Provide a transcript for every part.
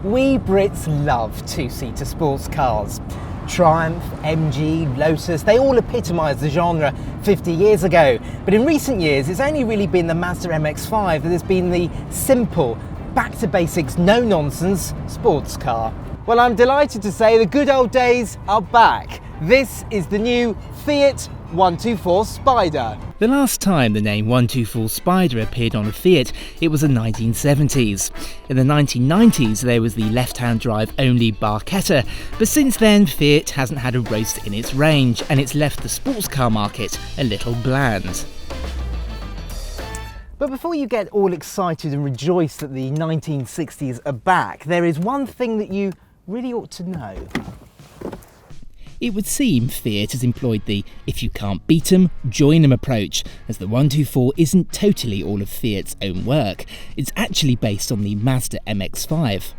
We Brits love two-seater sports cars. Triumph, MG, Lotus, they all epitomised the genre 50 years ago. But in recent years, it's only really been the Mazda MX-5 that has been the simple, back-to-basics, no-nonsense sports car. Well, I'm delighted to say the good old days are back. This is the new Fiat 124 Spider. The last time the name 124 Spider appeared on a Fiat, it was the 1970s. In the 1990s, there was the left-hand drive only Barchetta, but since then Fiat hasn't had a roast in its range, and it's left the sports car market a little bland. But before you get all excited and rejoice that the 1960s are back, there is one thing that you really ought to know. It would seem Fiat has employed the if you can't beat 'em, join 'em approach, as the 124 isn't totally all of Fiat's own work. It's actually based on the Mazda MX-5.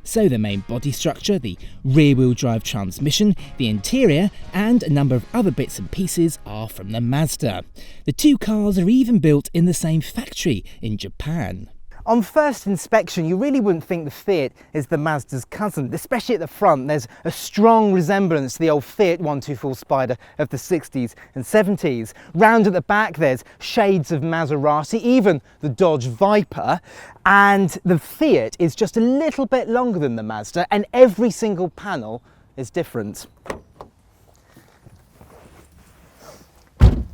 So the main body structure, the rear-wheel drive transmission, the interior and a number of other bits and pieces are from the Mazda. The two cars are even built in the same factory in Japan. On first inspection, you really wouldn't think the Fiat is the Mazda's cousin, especially at the front. There's a strong resemblance to the old Fiat 124 Spider of the 60s and 70s. Round at the back, there's shades of Maserati, even the Dodge Viper. And the Fiat is just a little bit longer than the Mazda, and every single panel is different.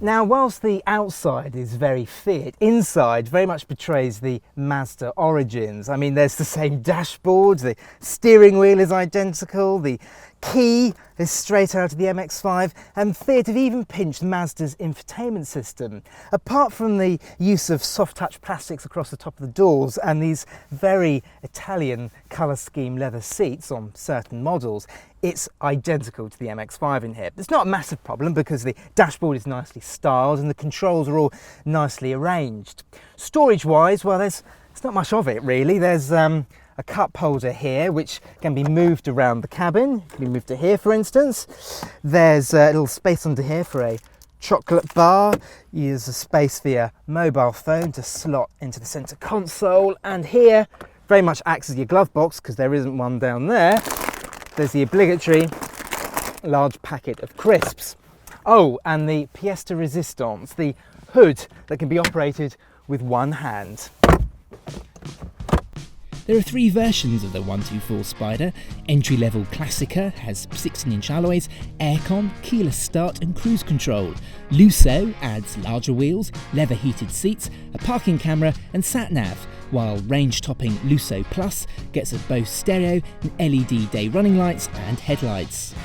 Now, whilst the outside is very Fiat, inside very much betrays the Mazda origins. I mean, there's the same dashboard, the steering wheel is identical, the key is straight out of the MX-5, and Fiat have even pinched Mazda's infotainment system. Apart from the use of soft touch plastics across the top of the doors and these very Italian colour scheme leather seats on certain models, it's identical to the MX-5 in here. It's not a massive problem because the dashboard is nicely styled and the controls are all nicely arranged. Storage-wise, well, there's not much of it really. There's a cup holder here which can be moved around the cabin. It can be moved to here, for instance. There's a little space under here for a chocolate bar. There's a space for your mobile phone to slot into the centre console, and here very much acts as your glove box because there isn't one down there. There's the obligatory large packet of crisps. Oh, and the pièce de résistance, the hood that can be operated with one hand. There are three versions of the 124 Spider. Entry-level Classica has 16-inch alloys, aircon, keyless start and cruise control. Lusso adds larger wheels, leather-heated seats, a parking camera and sat-nav, while range-topping Lusso Plus gets a Bose stereo and LED day running lights and headlights.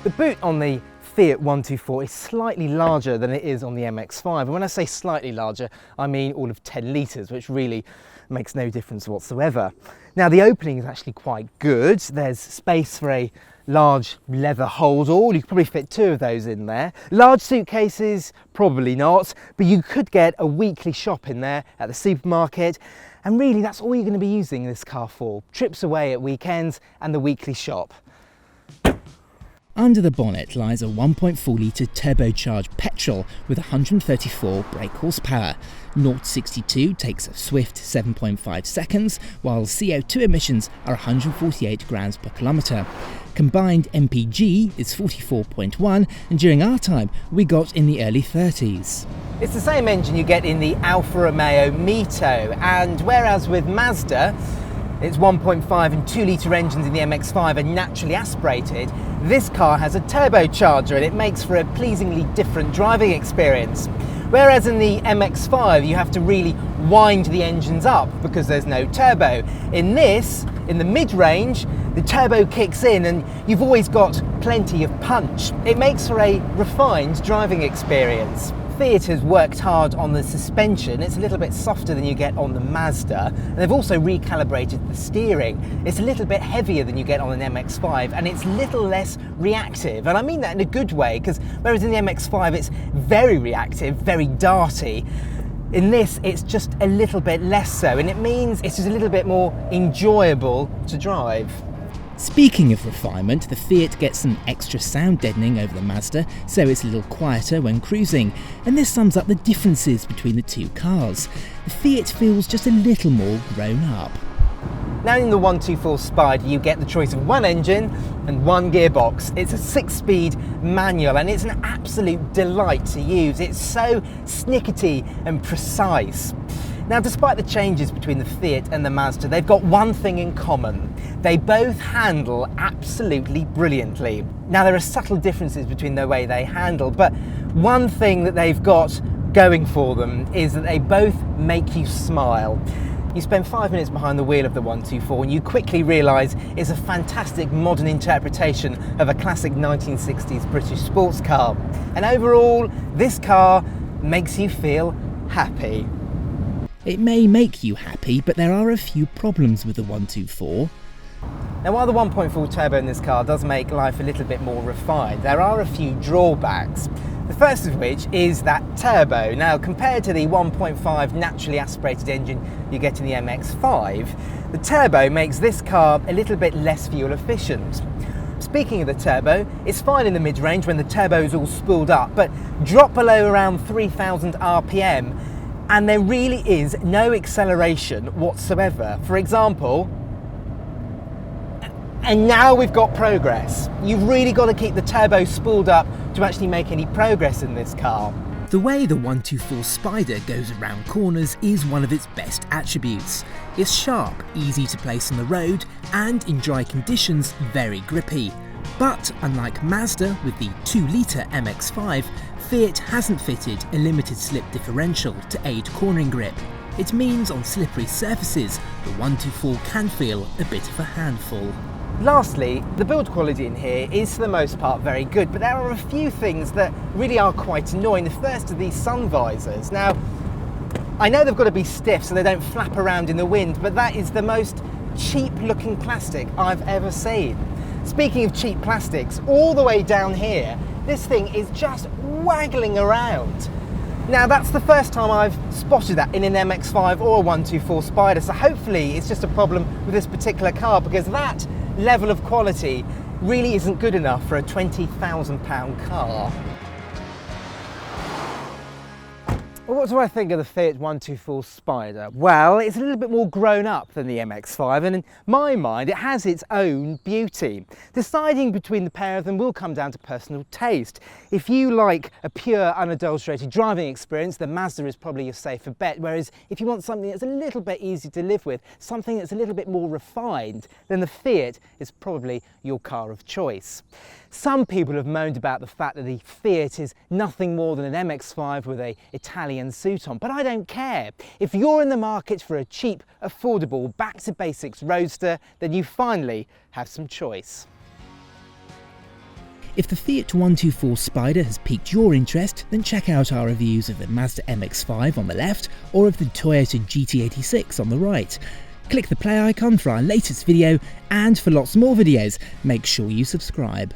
The boot on the Fiat 124 is slightly larger than it is on the MX-5, and when I say slightly larger, I mean all of 10 litres, which really makes no difference whatsoever. Now, the opening is actually quite good. There's space for a large leather hold-all. You could probably fit two of those in there. Large suitcases, probably not, but you could get a weekly shop in there at the supermarket, and really that's all you're going to be using this car for. Trips away at weekends and the weekly shop. Under the bonnet lies a 1.4 litre turbocharged petrol with 134 brake horsepower. 0-62 takes a swift 7.5 seconds, while CO2 emissions are 148 grams per kilometre. Combined MPG is 44.1, and during our time we got in the early 30s. It's the same engine you get in the Alfa Romeo Mito, and whereas with Mazda it's 1.5 and 2 litre engines in the MX-5 are naturally aspirated, this car has a turbocharger and it makes for a pleasingly different driving experience. Whereas in the MX-5 you have to really wind the engines up because there's no turbo. In this, in the mid-range, the turbo kicks in and you've always got plenty of punch. It makes for a refined driving experience. Fiat has worked hard on the suspension. It's a little bit softer than you get on the Mazda, and they've also recalibrated the steering. It's a little bit heavier than you get on an MX-5, and it's a little less reactive, and I mean that in a good way, because whereas in the MX-5 it's very reactive, very darty, in this it's just a little bit less so, and it means it's just a little bit more enjoyable to drive. Speaking of refinement, the Fiat gets some extra sound deadening over the Mazda, so it's a little quieter when cruising, and this sums up the differences between the two cars. The Fiat feels just a little more grown up. Now in the 124 Spider you get the choice of one engine and one gearbox. It's a 6-speed manual and it's an absolute delight to use. It's so snickety and precise. Now despite the changes between the Fiat and the Mazda, they've got one thing in common. They both handle absolutely brilliantly. Now there are subtle differences between the way they handle, but one thing that they've got going for them is that they both make you smile. You spend 5 minutes behind the wheel of the 124 and you quickly realise it's a fantastic modern interpretation of a classic 1960s British sports car. And overall, this car makes you feel happy. It may make you happy, but there are a few problems with the 124. Now while the 1.4 turbo in this car does make life a little bit more refined, there are a few drawbacks. The first of which is that turbo. Now compared to the 1.5 naturally aspirated engine you get in the MX-5, the turbo makes this car a little bit less fuel efficient. Speaking of the turbo, it's fine in the mid-range when the turbo is all spooled up, but drop below around 3000 RPM and there really is no acceleration whatsoever. For example, and now we've got progress. You've really got to keep the turbo spooled up to actually make any progress in this car. The way the 124 Spider goes around corners is one of its best attributes. It's sharp, easy to place on the road, and in dry conditions, very grippy. But unlike Mazda with the 2-litre MX-5, Fiat hasn't fitted a limited slip differential to aid cornering grip. It means on slippery surfaces, the 124 can feel a bit of a handful. Lastly, the build quality in here is for the most part very good, but there are a few things that really are quite annoying. The first are these sun visors. Now, I know they've got to be stiff so they don't flap around in the wind, but that is the most cheap looking plastic I've ever seen. Speaking of cheap plastics, all the way down here, this thing is just waggling around. Now that's the first time I've spotted that in an MX-5 or a 124 Spider, so hopefully it's just a problem with this particular car, because that level of quality really isn't good enough for a £20,000 car. Well, what do I think of the Fiat 124 Spider? Well, it's a little bit more grown up than the MX-5, and in my mind it has its own beauty. Deciding between the pair of them will come down to personal taste. If you like a pure, unadulterated driving experience, the Mazda is probably your safer bet, whereas if you want something that's a little bit easy to live with, something that's a little bit more refined, then the Fiat is probably your car of choice. Some people have moaned about the fact that the Fiat is nothing more than an MX-5 with an Italian suit on, but I don't care. If you're in the market for a cheap, affordable, back-to-basics roadster, then you finally have some choice. If the Fiat 124 Spider has piqued your interest, then check out our reviews of the Mazda MX-5 on the left or of the Toyota GT86 on the right. Click the play icon for our latest video, and for lots more videos, make sure you subscribe.